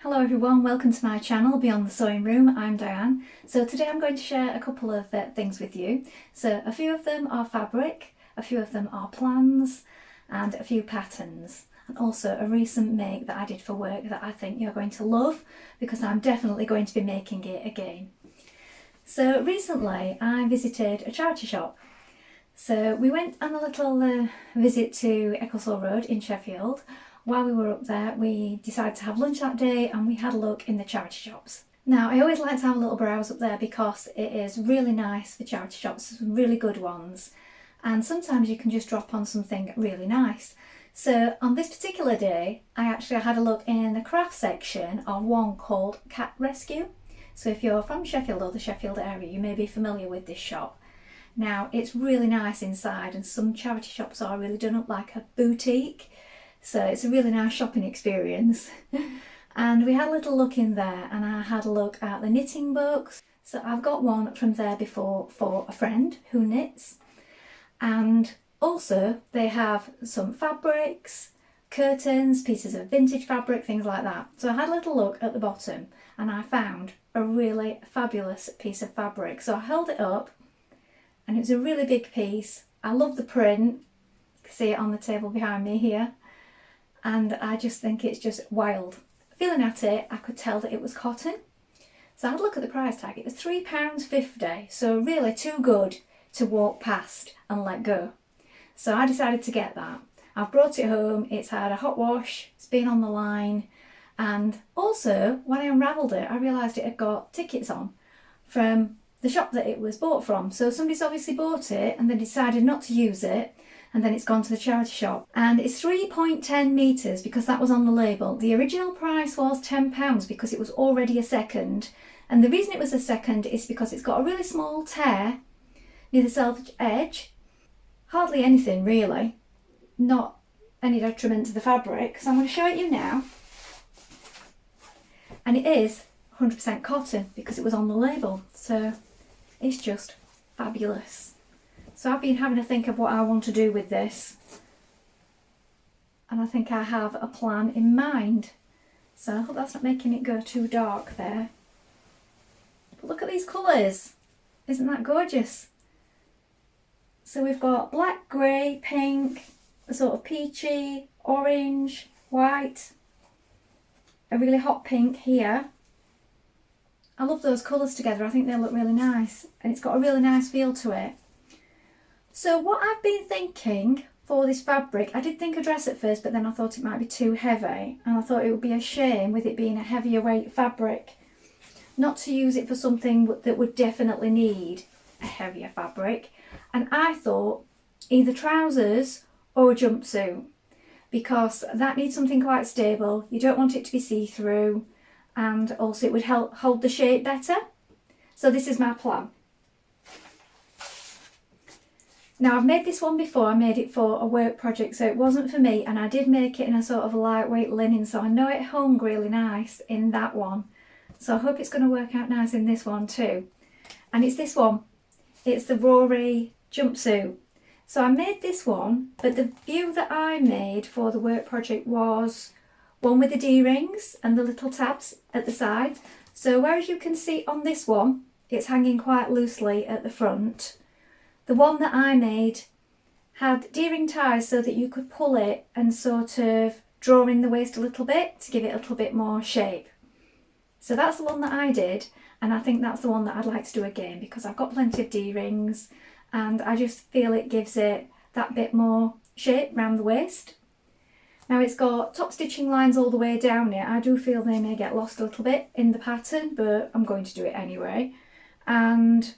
Hello everyone, welcome to my channel Beyond the Sewing Room. I'm Diane. So today I'm going to share a couple of things with you. So a few of them are fabric, a few of them are plans, and a few patterns. And also a recent make that I did for work that I think you're going to love because I'm definitely going to be making it again. So recently I visited a charity shop. So we went on a little visit to Ecclesall Road in Sheffield. While we were up there, we decided to have lunch that day and we had a look in the charity shops. Now, I always like to have a little browse up there because it is really nice for charity shops, some really good ones. And sometimes you can just drop on something really nice. So on this particular day, I actually had a look in the craft section of one called Cat Rescue. So if you're from Sheffield or the Sheffield area, you may be familiar with this shop. Now, it's really nice inside and some charity shops are really done up like a boutique. So it's a really nice shopping experience. And we had a little look in there and I had a look at the knitting books. So I've got one from there before for a friend who knits. And also they have some fabrics, curtains, pieces of vintage fabric, things like that. So I had a little look at the bottom and I found a really fabulous piece of fabric. So I held it up and it was a really big piece. I love the print. You can see it on the table behind me here. And I just think it's just wild. Feeling at it, I could tell that it was cotton. So I had a look at the price tag. It was £3.50, so really too good to walk past and let go. So I decided to get that. I've brought it home, it's had a hot wash, it's been on the line, and also when I unravelled it, I realised it had got tickets on from the shop that it was bought from. So somebody's obviously bought it and they decided not to use it, and then it's gone to the charity shop. And it's 3.10 metres because that was on the label. The original price was £10 because it was already a second. And the reason it was a second is because it's got a really small tear near the selvage edge. Hardly anything really. Not any detriment to the fabric. So I'm going to show it you now. And it is 100% cotton because it was on the label. So it's just fabulous. So I've been having to think of what I want to do with this, and I think I have a plan in mind. So I hope that's not making it go too dark there. But look at these colours, isn't that gorgeous? So we've got black, grey, pink, a sort of peachy, orange, white, a really hot pink here. I love those colours together, I think they look really nice, and it's got a really nice feel to it. So what I've been thinking for this fabric, I did think a dress at first, but then I thought it might be too heavy, and I thought it would be a shame with it being a heavier weight fabric not to use it for something that would definitely need a heavier fabric. And I thought either trousers or a jumpsuit, because that needs something quite stable. You don't want it to be see-through, and also it would help hold the shape better. So this is my plan. Now I've made this one before, I made it for a work project, so it wasn't for me, and I did make it in a sort of lightweight linen, so I know it hung really nice in that one. So I hope it's going to work out nice in this one too. And it's this one, it's the Rory jumpsuit. So I made this one, but the view that I made for the work project was one with the D-rings and the little tabs at the side. So whereas you can see on this one, it's hanging quite loosely at the front. The one that I made had D-ring ties so that you could pull it and sort of draw in the waist a little bit to give it a little bit more shape. So that's the one that I did, and I think that's the one that I'd like to do again because I've got plenty of D-rings and I just feel it gives it that bit more shape around the waist. Now it's got top stitching lines all the way down it. I do feel they may get lost a little bit in the pattern, but I'm going to do it anyway. And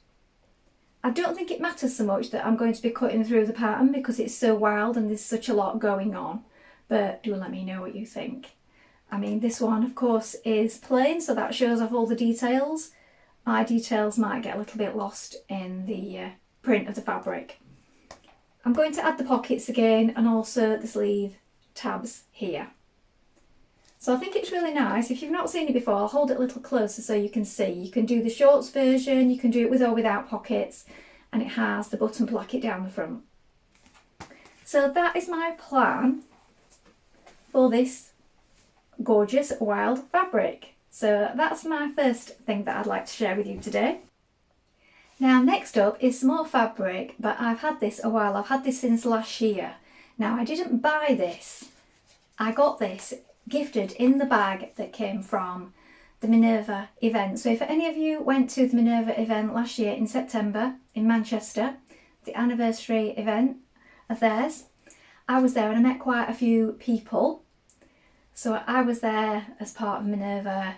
I don't think it matters so much that I'm going to be cutting through the pattern because it's so wild and there's such a lot going on. But do let me know what you think. I mean, this one of course is plain, so that shows off all the details. My details might get a little bit lost in the print of the fabric. I'm going to add the pockets again and also the sleeve tabs here. So I think it's really nice. If you've not seen it before, I'll hold it a little closer so you can see. You can do the shorts version, you can do it with or without pockets, and it has the button placket down the front. So that is my plan for this gorgeous wild fabric. So that's my first thing that I'd like to share with you today. Now next up is some more fabric, but I've had this a while. I've had this since last year. Now I didn't buy this. I got this gifted in the bag that came from the Minerva event. So if any of you went to the Minerva event last year in September in Manchester, the anniversary event of theirs, I was there and I met quite a few people. So I was there as part of Minerva,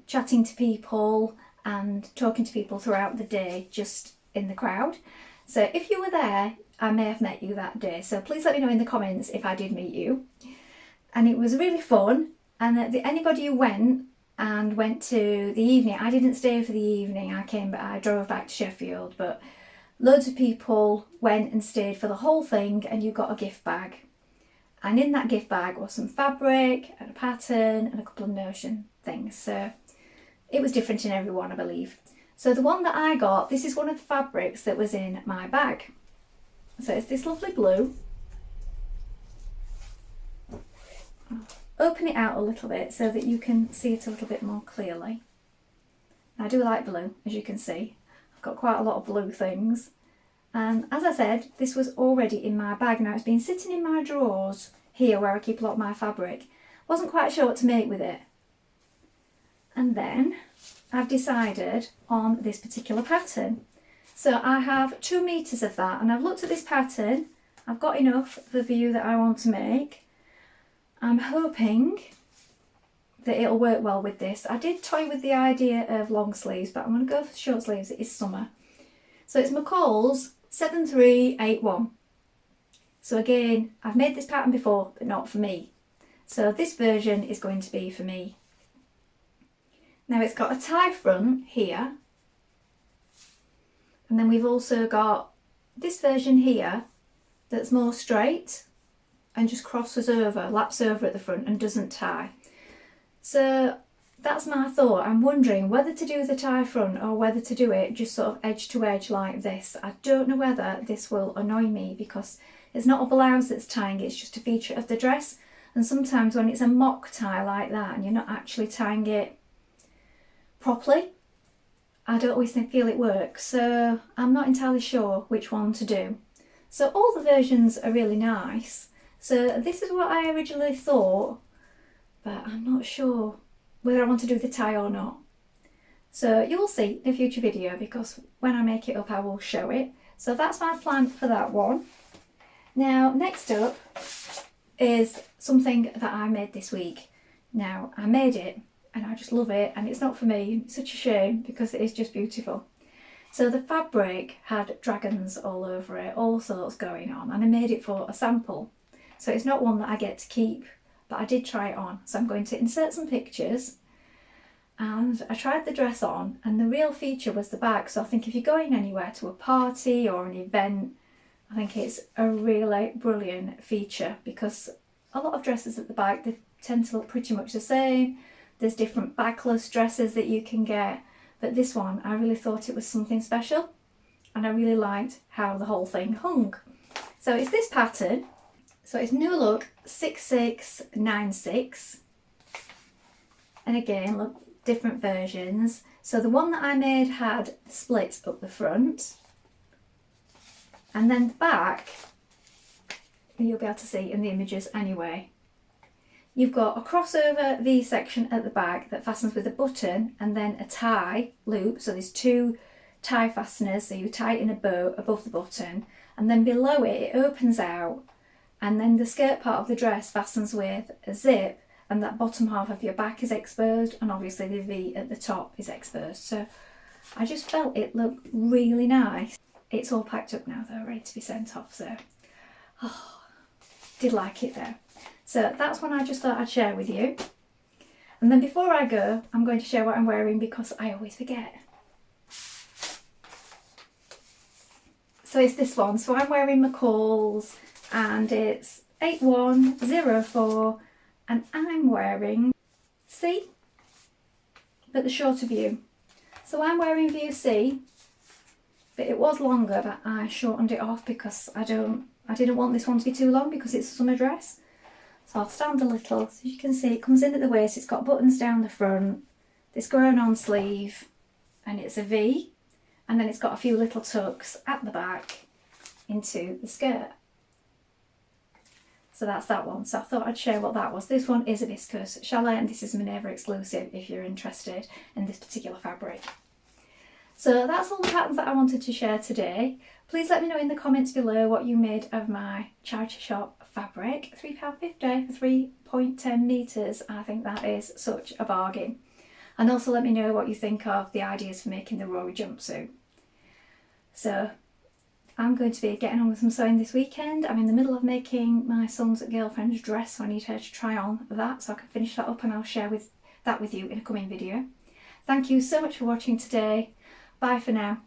chatting to people and talking to people throughout the day, just in the crowd. So if you were there, I may have met you that day. So please let me know in the comments if I did meet you. And it was really fun. And anybody who went to the evening, I didn't stay for the evening. I drove back to Sheffield, but loads of people went and stayed for the whole thing, and you got a gift bag. And in that gift bag was some fabric and a pattern and a couple of notion things. So it was different in every one, I believe. So the one that I got, this is one of the fabrics that was in my bag. So it's this lovely blue. I'll open it out a little bit so that you can see it a little bit more clearly. I do like blue, as you can see. I've got quite a lot of blue things. And as I said, this was already in my bag. Now it's been sitting in my drawers here where I keep a lot of my fabric. Wasn't quite sure what to make with it. And then I've decided on this particular pattern. So I have 2 meters of that, and I've looked at this pattern. I've got enough for the view that I want to make. I'm hoping that it'll work well with this. I did toy with the idea of long sleeves, but I'm going to go for short sleeves. It is summer. So it's McCalls 7381. So again, I've made this pattern before, but not for me. So this version is going to be for me. Now it's got a tie front here. And then we've also got this version here that's more straight and just crosses over, laps over at the front and doesn't tie. So that's my thought. I'm wondering whether to do the tie front or whether to do it just sort of edge to edge like this. I don't know whether this will annoy me because it's not a blouse that's tying, it's just a feature of the dress. And sometimes when it's a mock tie like that and you're not actually tying it properly, I don't always feel it works. So I'm not entirely sure which one to do. So all the versions are really nice. So this is what I originally thought, but I'm not sure whether I want to do the tie or not. So you'll see in a future video, because when I make it up I will show it. So that's my plan for that one. Now next up is something that I made this week. Now I made it and I just love it, and it's not for me. It's such a shame because it is just beautiful. So the fabric had dragons all over it, all sorts going on, and I made it for a sample. So it's not one that I get to keep, but I did try it on. So I'm going to insert some pictures. And I tried the dress on, and the real feature was the back. So I think if you're going anywhere to a party or an event, I think it's a really brilliant feature, because a lot of dresses at the back, they tend to look pretty much the same. There's different backless dresses that you can get, but this one, I really thought it was something special, and I really liked how the whole thing hung. So it's this pattern. So it's Newlook 6696, and again, look, different versions. So the one that I made had splits up the front, and then the back, you'll be able to see in the images anyway. You've got a crossover V section at the back that fastens with a button and then a tie loop. So there's 2 tie fasteners, so you tie it in a bow above the button, and then below it, it opens out, and then the skirt part of the dress fastens with a zip, and that bottom half of your back is exposed, and obviously the V at the top is exposed. So I just felt it looked really nice. It's all packed up now though, ready to be sent off, so did like it though. So that's one I just thought I'd share with you. And then before I go, I'm going to share what I'm wearing because I always forget. So it's this one. So I'm wearing McCalls, and it's 8104, and I'm wearing C, but the shorter view. So I'm wearing view C, but it was longer, but I shortened it off because I didn't want this one to be too long because it's a summer dress. So I'll stand a little. So you can see it comes in at the waist, it's got buttons down the front, this grown on sleeve, and it's a V, and then it's got a few little tucks at the back into the skirt. So that's that one. So I thought I'd share what that was. This one is a viscose challis, and this is Minerva exclusive if you're interested in this particular fabric. So that's all the patterns that I wanted to share today. Please let me know in the comments below what you made of my charity shop fabric. £3.50 for 3.10 metres. I think that is such a bargain. And also let me know what you think of the ideas for making the Rory jumpsuit. So I'm going to be getting on with some sewing this weekend. I'm in the middle of making my son's girlfriend's dress, so I need her to try on that so I can finish that up, and I'll share that with you in a coming video. Thank you so much for watching today. Bye for now.